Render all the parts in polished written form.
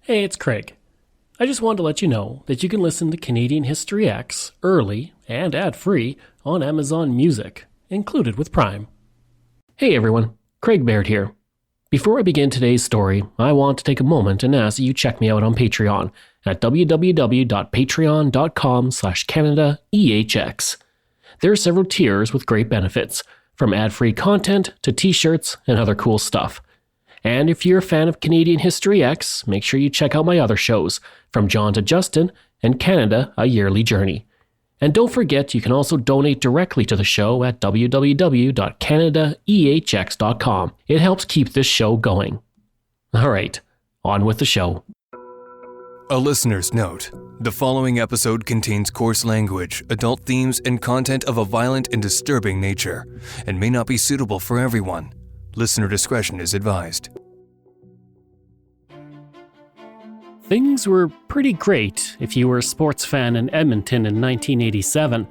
Hey, it's Craig. I just wanted to let you know that you can listen to Canadian History X early and ad-free on Amazon Music, included with Prime. Hey everyone, Craig Baird here. Before I begin today's story, I want to take a moment and ask that you check me out on Patreon at www.patreon.com/CanadaEHX. There are several tiers with great benefits, from ad-free content to t-shirts and other cool stuff. And if you're a fan of Canadian History X, make sure you check out my other shows, From John to Justin and Canada, A Yearly Journey. And don't forget, you can also donate directly to the show at www.canadaehx.com. It helps keep this show going. All right, on with the show. A listener's note. The following episode contains coarse language, adult themes, and content of a violent and disturbing nature, and may not be suitable for everyone. Listener discretion is advised. Things were pretty great if you were a sports fan in Edmonton in 1987.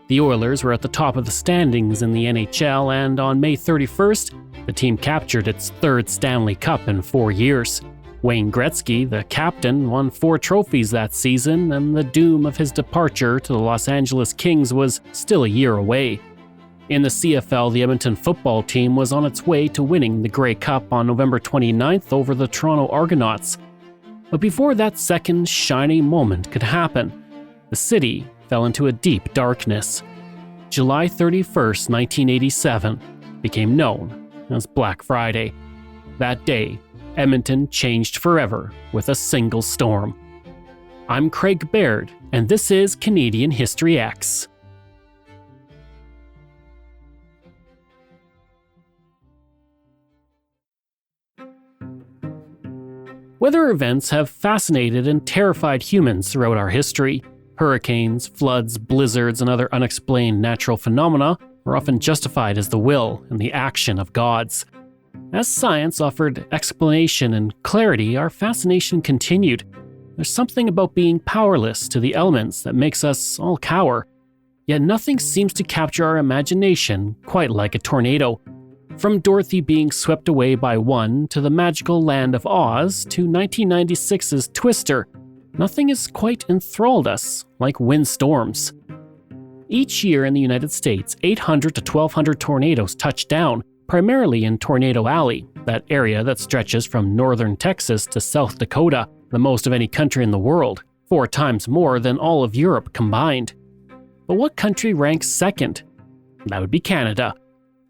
The Oilers were at the top of the standings in the NHL, and on May 31st, the team captured its third Stanley Cup in 4 years. Wayne Gretzky, the captain, won 4 trophies that season, and the doom of his departure to the Los Angeles Kings was still a year away. In the CFL, the Edmonton football team was on its way to winning the Grey Cup on November 29th over the Toronto Argonauts. But before that second shining moment could happen, the city fell into a deep darkness. July 31st, 1987, became known as Black Friday. That day, Edmonton changed forever with a single storm. I'm Craig Baird, and this is Canadian History X. Weather events have fascinated and terrified humans throughout our history. Hurricanes, floods, blizzards, and other unexplained natural phenomena are often justified as the will and the action of gods. As science offered explanation and clarity, our fascination continued. There's something about being powerless to the elements that makes us all cower. Yet nothing seems to capture our imagination quite like a tornado. From Dorothy being swept away by one to the magical land of Oz to 1996's Twister, nothing has quite enthralled us like windstorms. Each year in the United States, 800 to 1,200 tornadoes touch down, primarily in Tornado Alley, that area that stretches from northern Texas to South Dakota, the most of any country in the world, 4 times more than all of Europe combined. But what country ranks second? That would be Canada.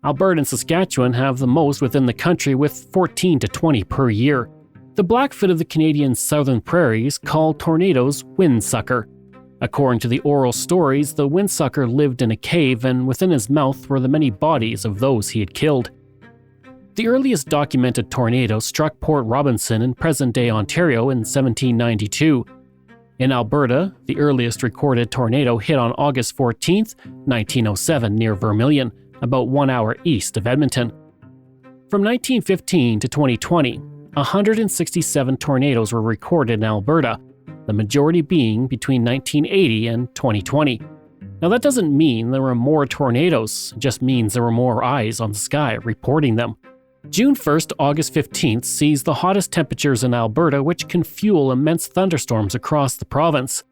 Alberta and Saskatchewan have the most within the country with 14 to 20 per year. The Blackfoot of the Canadian southern prairies call tornadoes windsucker. According to the oral stories, the windsucker lived in a cave, and within his mouth were the many bodies of those he had killed. The earliest documented tornado struck Port Robinson in present-day Ontario in 1792. In Alberta, the earliest recorded tornado hit on August 14, 1907 near Vermilion, about 1 hour east of Edmonton. From 1915 to 2020, 167 tornadoes were recorded in Alberta, the majority being between 1980 and 2020. Now that doesn't mean there were more tornadoes, it just means there were more eyes on the sky reporting them. June 1st to August 15th sees the hottest temperatures in Alberta, which can fuel immense thunderstorms across the province.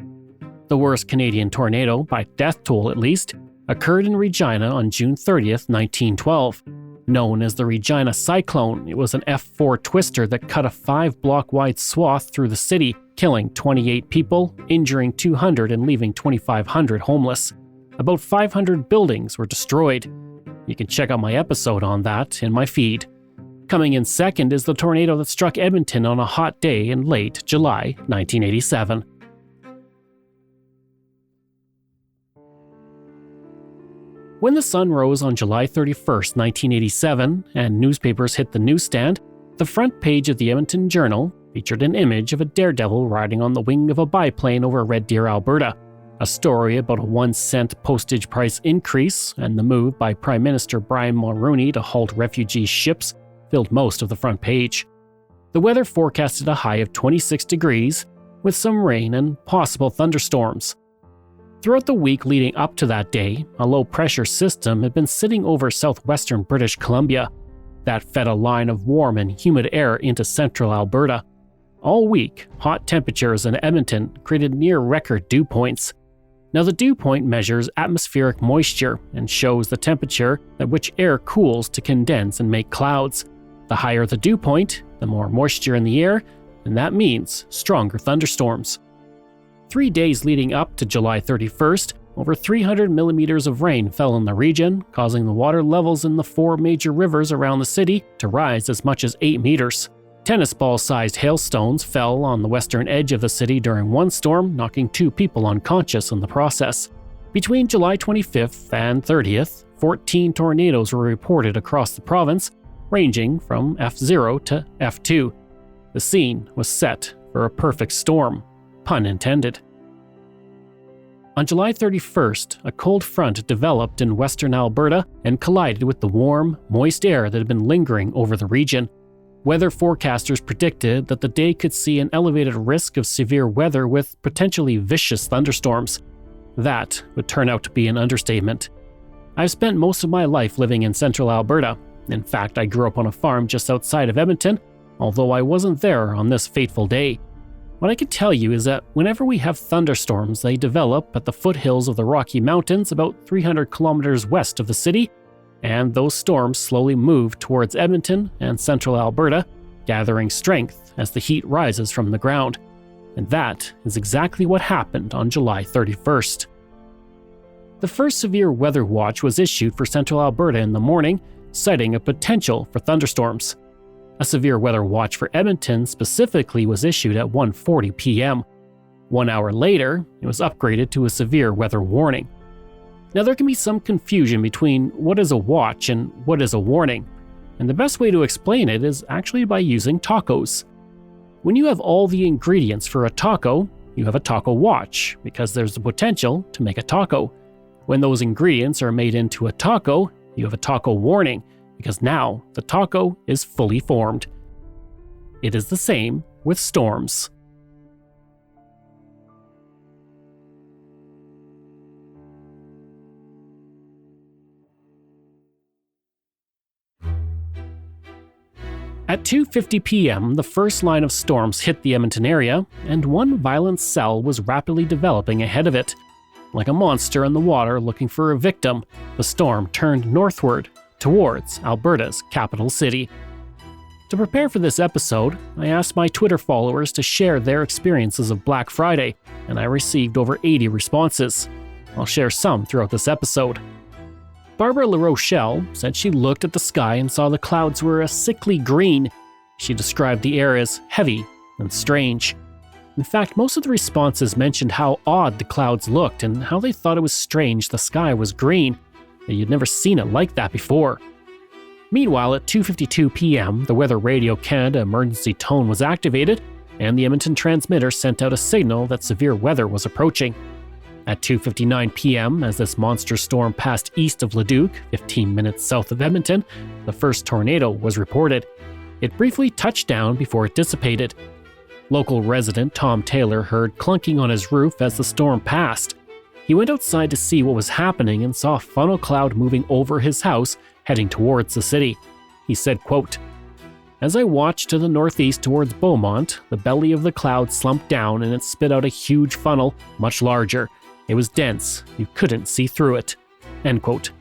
The worst Canadian tornado, by death toll at least, occurred in Regina on June 30th, 1912. Known as the Regina Cyclone, it was an F4 twister that cut a 5-block-wide swath through the city, killing 28 people, injuring 200 and leaving 2,500 homeless. About 500 buildings were destroyed. You can check out my episode on that in my feed. Coming in second is the tornado that struck Edmonton on a hot day in late July 1987. When the sun rose on July 31st, 1987, and newspapers hit the newsstand, the front page of the Edmonton Journal featured an image of a daredevil riding on the wing of a biplane over Red Deer, Alberta. A story about a 1-cent postage price increase and the move by Prime Minister Brian Mulroney to halt refugee ships filled most of the front page. The weather forecasted a high of 26 degrees, with some rain and possible thunderstorms. Throughout the week leading up to that day, a low-pressure system had been sitting over southwestern British Columbia. That fed a line of warm and humid air into central Alberta. All week, hot temperatures in Edmonton created near-record dew points. Now, the dew point measures atmospheric moisture and shows the temperature at which air cools to condense and make clouds. The higher the dew point, the more moisture in the air, and that means stronger thunderstorms. 3 days leading up to July 31st, over 300 millimeters of rain fell in the region, causing the water levels in the 4 major rivers around the city to rise as much as 8 meters. Tennis ball-sized hailstones fell on the western edge of the city during one storm, knocking 2 people unconscious in the process. Between July 25th and 30th, 14 tornadoes were reported across the province, ranging from F0 to F2. The scene was set for a perfect storm, pun intended. On July 31st, a cold front developed in western Alberta and collided with the warm, moist air that had been lingering over the region. Weather forecasters predicted that the day could see an elevated risk of severe weather with potentially vicious thunderstorms. That would turn out to be an understatement. I've spent most of my life living in central Alberta. In fact, I grew up on a farm just outside of Edmonton, although I wasn't there on this fateful day. What I can tell you is that whenever we have thunderstorms, they develop at the foothills of the Rocky Mountains about 300 kilometers west of the city, and those storms slowly move towards Edmonton and central Alberta, gathering strength as the heat rises from the ground. And that is exactly what happened on July 31st. The first severe weather watch was issued for central Alberta in the morning, citing a potential for thunderstorms. A severe weather watch for Edmonton specifically was issued at 1:40 p.m. 1 hour later, it was upgraded to a severe weather warning. Now, there can be some confusion between what is a watch and what is a warning, and the best way to explain it is actually by using tacos. When you have all the ingredients for a taco, you have a taco watch because there's the potential to make a taco. When those ingredients are made into a taco, you have a taco warning because now the taco is fully formed. It is the same with storms. At 2:50 p.m., the first line of storms hit the Edmonton area, and one violent cell was rapidly developing ahead of it. Like a monster in the water looking for a victim, the storm turned northward, towards Alberta's capital city. To prepare for this episode, I asked my Twitter followers to share their experiences of Black Friday, and I received over 80 responses. I'll share some throughout this episode. Barbara LaRochelle said she looked at the sky and saw the clouds were a sickly green. She described the air as heavy and strange. In fact, most of the responses mentioned how odd the clouds looked and how they thought it was strange the sky was green, that you'd never seen it like that before. Meanwhile, at 2:52 p.m., the Weather Radio Canada emergency tone was activated, and the Edmonton transmitter sent out a signal that severe weather was approaching. At 2:59 p.m., as this monster storm passed east of Leduc, 15 minutes south of Edmonton, the first tornado was reported. It briefly touched down before it dissipated. Local resident Tom Taylor heard clunking on his roof as the storm passed. He went outside to see what was happening and saw a funnel cloud moving over his house, heading towards the city. He said, quote, "As I watched to the northeast towards Beaumont, the belly of the cloud slumped down and it spit out a huge funnel, much larger. It was dense. You couldn't see through it." End quote.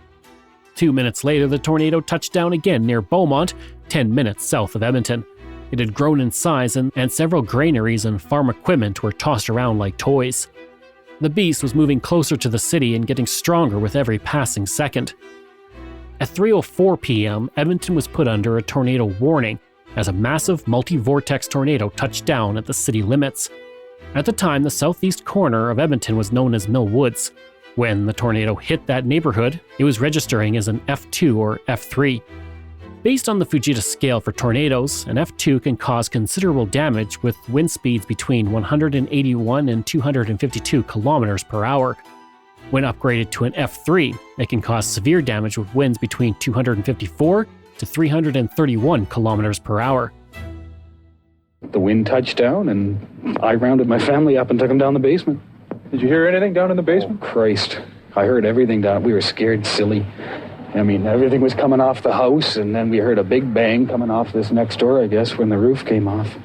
2 minutes later, the tornado touched down again near Beaumont, 10 minutes south of Edmonton. It had grown in size and several granaries and farm equipment were tossed around like toys. The beast was moving closer to the city and getting stronger with every passing second. At 3:04 p.m., Edmonton was put under a tornado warning as a massive multi-vortex tornado touched down at the city limits. At the time, the southeast corner of Edmonton was known as Mill Woods. When the tornado hit that neighborhood, it was registering as an F2 or F3. Based on the Fujita scale for tornadoes, an F2 can cause considerable damage with wind speeds between 181 and 252 kilometers per hour. When upgraded to an F3, it can cause severe damage with winds between 254 to 331 kilometers per hour. The wind touched down, and I rounded my family up and took them down the basement. Did you hear anything down in the basement? Oh, Christ. I heard everything down. We were scared silly. I mean, everything was coming off the house, and then we heard a big bang coming off this next door, I guess, when the roof came off.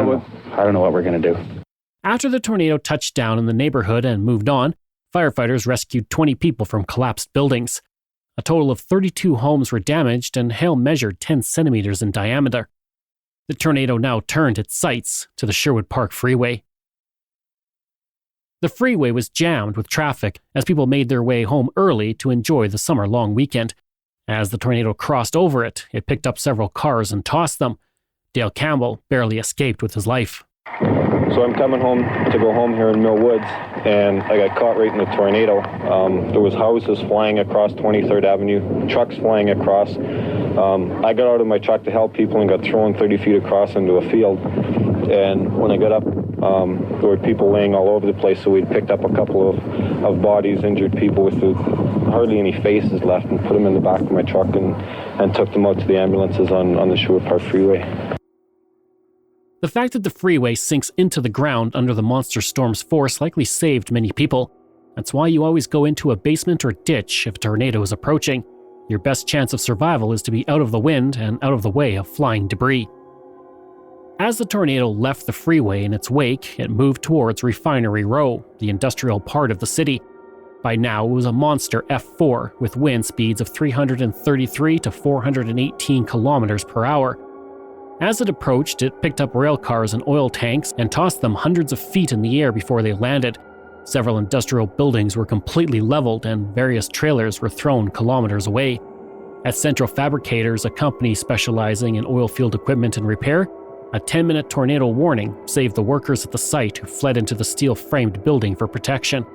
I don't know what we're going to do. After the tornado touched down in the neighborhood and moved on, firefighters rescued 20 people from collapsed buildings. A total of 32 homes were damaged and hail measured 10 centimeters in diameter. The tornado now turned its sights to the Sherwood Park Freeway. The freeway was jammed with traffic as people made their way home early to enjoy the summer long weekend. As the tornado crossed over it, it picked up several cars and tossed them. Dale Campbell barely escaped with his life. So I'm coming home to go home here in Mill Woods, and I got caught right in the tornado. There was houses flying across 23rd Avenue, trucks flying across. I got out of my truck to help people and got thrown 30 feet across into a field. And when I got up, there were people laying all over the place, so we'd picked up a couple of bodies, injured people with hardly any faces left, and put them in the back of my truck and took them out to the ambulances on the Sherwood Park Freeway. The fact that the freeway sinks into the ground under the monster storm's force likely saved many people. That's why you always go into a basement or ditch if a tornado is approaching. Your best chance of survival is to be out of the wind and out of the way of flying debris. As the tornado left the freeway in its wake, it moved towards Refinery Row, the industrial part of the city. By now, it was a monster F4 with wind speeds of 333 to 418 kilometers per hour. As it approached, it picked up rail cars and oil tanks and tossed them hundreds of feet in the air before they landed. Several industrial buildings were completely leveled and various trailers were thrown kilometers away. At Central Fabricators, a company specializing in oil field equipment and repair, a 10-minute tornado warning saved the workers at the site who fled into the steel-framed building for protection.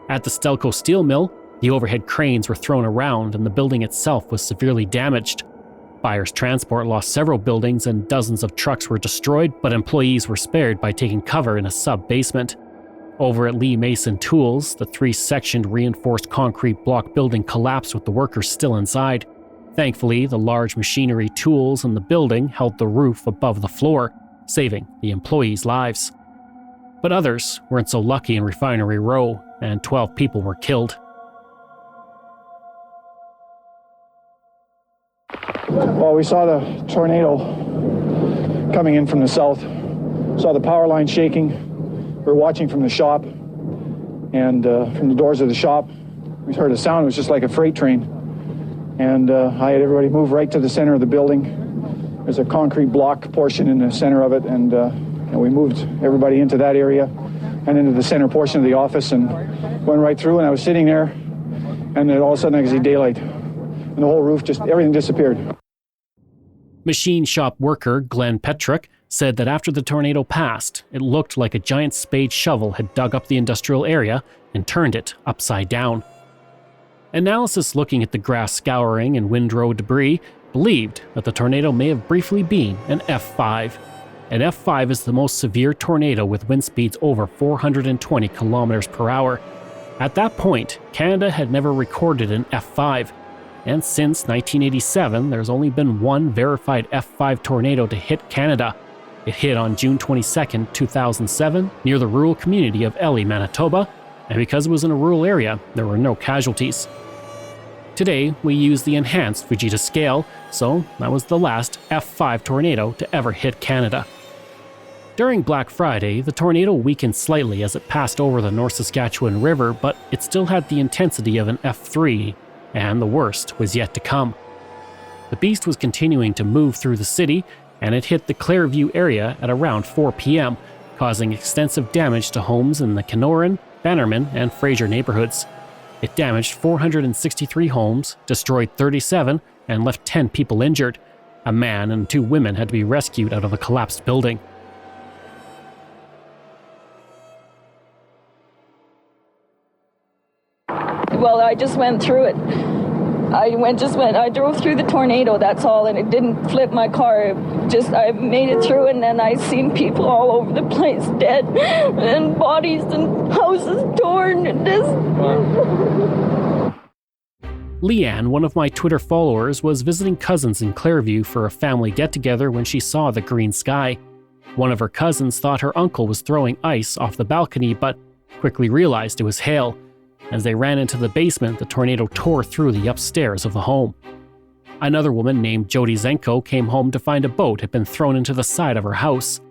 At the Stelco steel mill, the overhead cranes were thrown around and the building itself was severely damaged. Buyers Transport lost several buildings and dozens of trucks were destroyed, but employees were spared by taking cover in a sub-basement. Over at Lee Mason Tools, the 3-sectioned reinforced concrete block building collapsed with the workers still inside. Thankfully, the large machinery tools in the building held the roof above the floor, saving the employees' lives. But others weren't so lucky in Refinery Row, and 12 people were killed. Well, we saw the tornado coming in from the south, saw the power line shaking. We were watching from the shop, and from the doors of the shop, we heard a sound. It was just like a freight train. And I had everybody move right to the center of the building. There's a concrete block portion in the center of it, and we moved everybody into that area and into the center portion of the office and went right through, and I was sitting there, and then all of a sudden I could see daylight. And the whole roof, everything disappeared. Machine shop worker Glenn Petrick said that after the tornado passed, it looked like a giant spade shovel had dug up the industrial area and turned it upside down. Analysis looking at the grass scouring and windrow debris believed that the tornado may have briefly been an F5. An F5 is the most severe tornado with wind speeds over 420 kilometers per hour. At that point, Canada had never recorded an F5. And since 1987, there's only been one verified F5 tornado to hit Canada. It hit on June 22, 2007, near the rural community of Elie, Manitoba, and because it was in a rural area, there were no casualties. Today, we use the enhanced Fujita scale, so that was the last F5 tornado to ever hit Canada. During Black Friday, the tornado weakened slightly as it passed over the North Saskatchewan River, but it still had the intensity of an F3, and the worst was yet to come. The beast was continuing to move through the city, and it hit the Clairview area at around 4 p.m., causing extensive damage to homes in the Kenoran, Bannerman, and Fraser neighborhoods. It damaged 463 homes, destroyed 37, and left 10 people injured. A man and 2 women had to be rescued out of a collapsed building. Well, I just went through it. I drove through the tornado, that's all, and it didn't flip my car. I made it through, and then I seen people all over the place dead, and bodies and houses torn, and Leanne, one of my Twitter followers, was visiting cousins in Clairview for a family get-together when she saw the green sky. One of her cousins thought her uncle was throwing ice off the balcony, but quickly realized it was hail. As they ran into the basement, the tornado tore through the upstairs of the home. Another woman named Jody Zenko came home to find a boat had been thrown into the side of her house.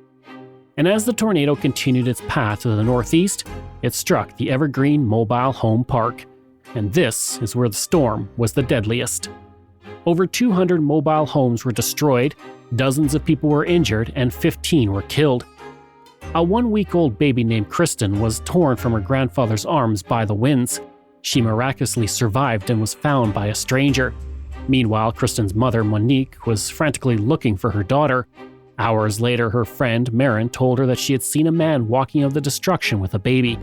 And as the tornado continued its path to the northeast, it struck the Evergreen Mobile Home Park. And this is where the storm was the deadliest. Over 200 mobile homes were destroyed, dozens of people were injured, and 15 were killed. A 1-week-old baby named Kristen was torn from her grandfather's arms by the winds. She miraculously survived and was found by a stranger. Meanwhile, Kristen's mother, Monique, was frantically looking for her daughter. Hours later, her friend, Marin, told her that she had seen a man walking out of the destruction with a baby.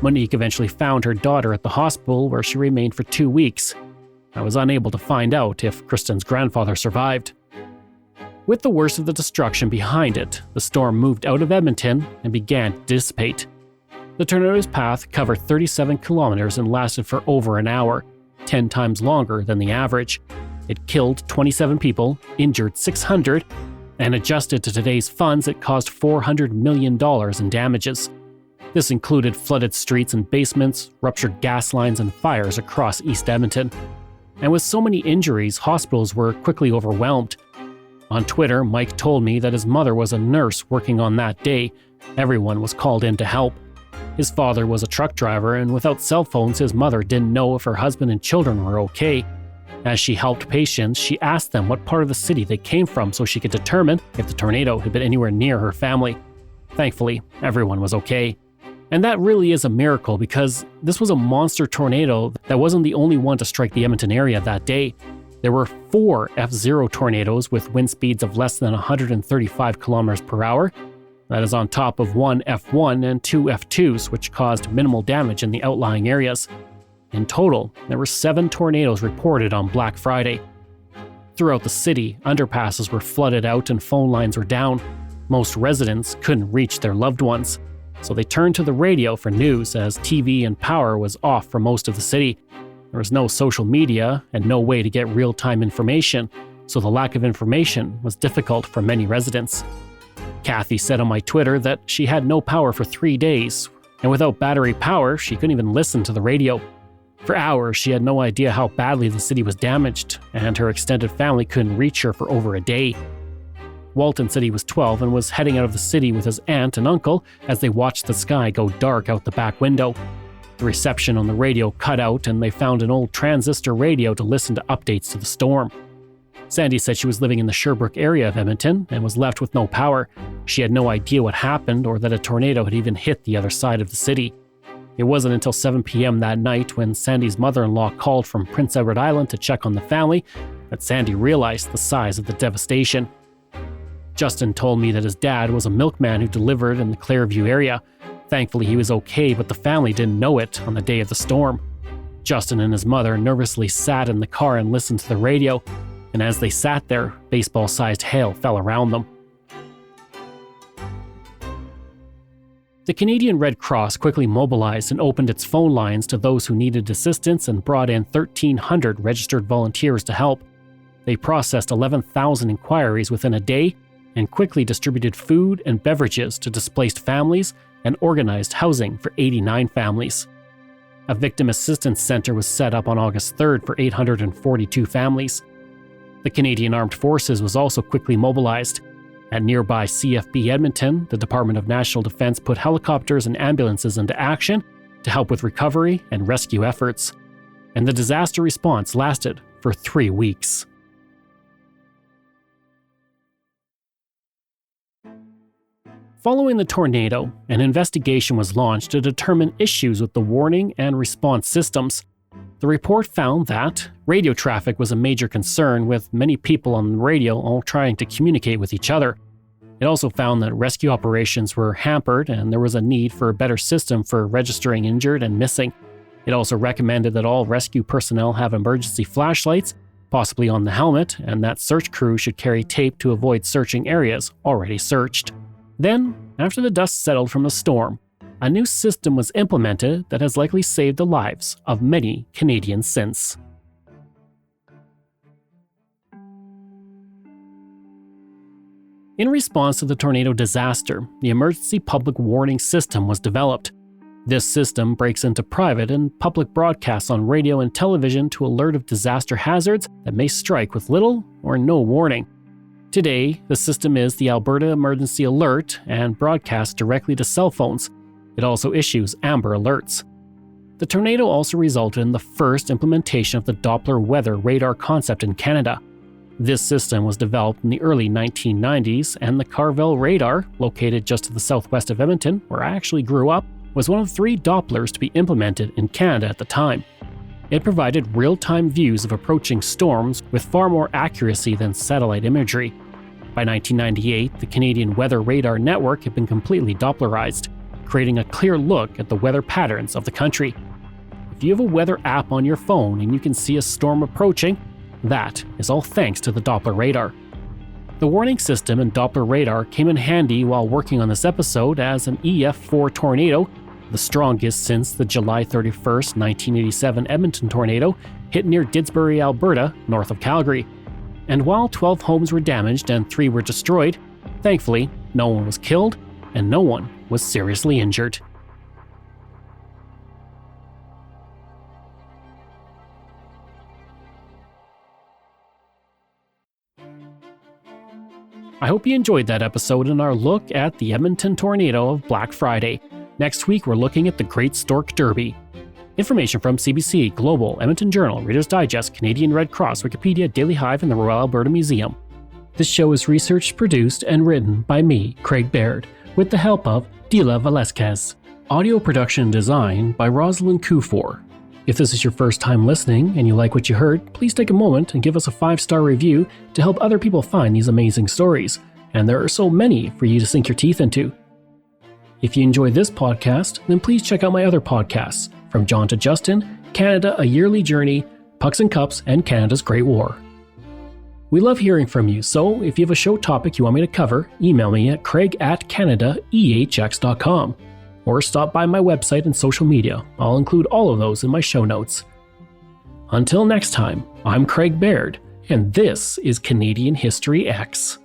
Monique eventually found her daughter at the hospital, where she remained for 2 weeks. I was unable to find out if Kristen's grandfather survived. With the worst of the destruction behind it, the storm moved out of Edmonton and began to dissipate. The tornado's path covered 37 kilometers and lasted for over an hour, 10 times longer than the average. It killed 27 people, injured 600, and adjusted to today's funds, it caused $400 million in damages. This included flooded streets and basements, ruptured gas lines, and fires across East Edmonton. And with so many injuries, hospitals were quickly overwhelmed. On Twitter, Mike told me that his mother was a nurse working on that day. Everyone was called in to help. His father was a truck driver, and without cell phones, his mother didn't know if her husband and children were okay. As she helped patients, she asked them what part of the city they came from so she could determine if the tornado had been anywhere near her family. Thankfully, everyone was okay. And that really is a miracle, because this was a monster tornado that wasn't the only one to strike the Edmonton area that day. There were 4 F0 tornadoes with wind speeds of less than 135 kilometers per hour. That is on top of 1 F1 and 2 F2s, which caused minimal damage in the outlying areas. In total, there were 7 tornadoes reported on Black Friday. Throughout the city, underpasses were flooded out and phone lines were down. Most residents couldn't reach their loved ones, so they turned to the radio for news, as TV and power was off for most of the city. There was no social media and no way to get real-time information, so the lack of information was difficult for many residents. Kathy said on my Twitter that she had no power for 3 days, and without battery power, she couldn't even listen to the radio. For hours, she had no idea how badly the city was damaged, and her extended family couldn't reach her for over a day. Walton said he was 12 and was heading out of the city with his aunt and uncle as they watched the sky go dark out the back window. The reception on the radio cut out, and they found an old transistor radio to listen to updates to the storm. Sandy said she was living in the Sherbrooke area of Edmonton and was left with no power. She had no idea what happened or that a tornado had even hit the other side of the city. It wasn't until 7 p.m. that night, when Sandy's mother-in-law called from Prince Edward Island to check on the family, that Sandy realized the size of the devastation. Justin told me that his dad was a milkman who delivered in the Clairview area. Thankfully, he was okay, but the family didn't know it on the day of the storm. Justin and his mother nervously sat in the car and listened to the radio, and as they sat there, baseball-sized hail fell around them. The Canadian Red Cross quickly mobilized and opened its phone lines to those who needed assistance and brought in 1,300 registered volunteers to help. They processed 11,000 inquiries within a day and quickly distributed food and beverages to displaced families and organized housing for 89 families. A victim assistance center was set up on August 3rd for 842 families. The Canadian Armed Forces was also quickly mobilized. At nearby CFB Edmonton, the Department of National Defence put helicopters and ambulances into action to help with recovery and rescue efforts. And the disaster response lasted for 3 weeks. Following the tornado, an investigation was launched to determine issues with the warning and response systems. The report found that radio traffic was a major concern, with many people on the radio all trying to communicate with each other. It also found that rescue operations were hampered, and there was a need for a better system for registering injured and missing. It also recommended that all rescue personnel have emergency flashlights, possibly on the helmet, and that search crews should carry tape to avoid searching areas already searched. Then, after the dust settled from the storm, a new system was implemented that has likely saved the lives of many Canadians since. In response to the tornado disaster, the Emergency Public Warning System was developed. This system breaks into private and public broadcasts on radio and television to alert of disaster hazards that may strike with little or no warning. Today, the system is the Alberta Emergency Alert and broadcasts directly to cell phones. It also issues Amber Alerts. The tornado also resulted in the first implementation of the Doppler weather radar concept in Canada. This system was developed in the early 1990s, and the Carvel radar, located just to the southwest of Edmonton, where I actually grew up, was one of 3 Dopplers to be implemented in Canada at the time. It provided real-time views of approaching storms with far more accuracy than satellite imagery. By 1998, the Canadian Weather Radar Network had been completely Dopplerized, creating a clear look at the weather patterns of the country. If you have a weather app on your phone and you can see a storm approaching, that is all thanks to the Doppler radar. The warning system and Doppler radar came in handy while working on this episode, as an EF4 tornado, the strongest since the July 31st, 1987 Edmonton tornado, hit near Didsbury, Alberta, north of Calgary. And while 12 homes were damaged and 3 were destroyed, thankfully, no one was killed and no one was seriously injured. I hope you enjoyed that episode and our look at the Edmonton tornado of Black Friday. Next week, we're looking at the Great Stork Derby. Information from CBC, Global, Edmonton Journal, Reader's Digest, Canadian Red Cross, Wikipedia, Daily Hive, and the Royal Alberta Museum. This show is researched, produced, and written by me, Craig Baird, with the help of Dila Velasquez. Audio production and design by Rosalind Kufor. If this is your first time listening and you like what you heard, please take a moment and give us a 5-star review to help other people find these amazing stories. And there are so many for you to sink your teeth into. If you enjoyed this podcast, then please check out my other podcasts, From John to Justin, Canada, A Yearly Journey, Pucks and Cups, and Canada's Great War. We love hearing from you, so if you have a show topic you want me to cover, email me at craig@canadaehx.com. Or stop by my website and social media. I'll include all of those in my show notes. Until next time, I'm Craig Baird, and this is Canadian History X.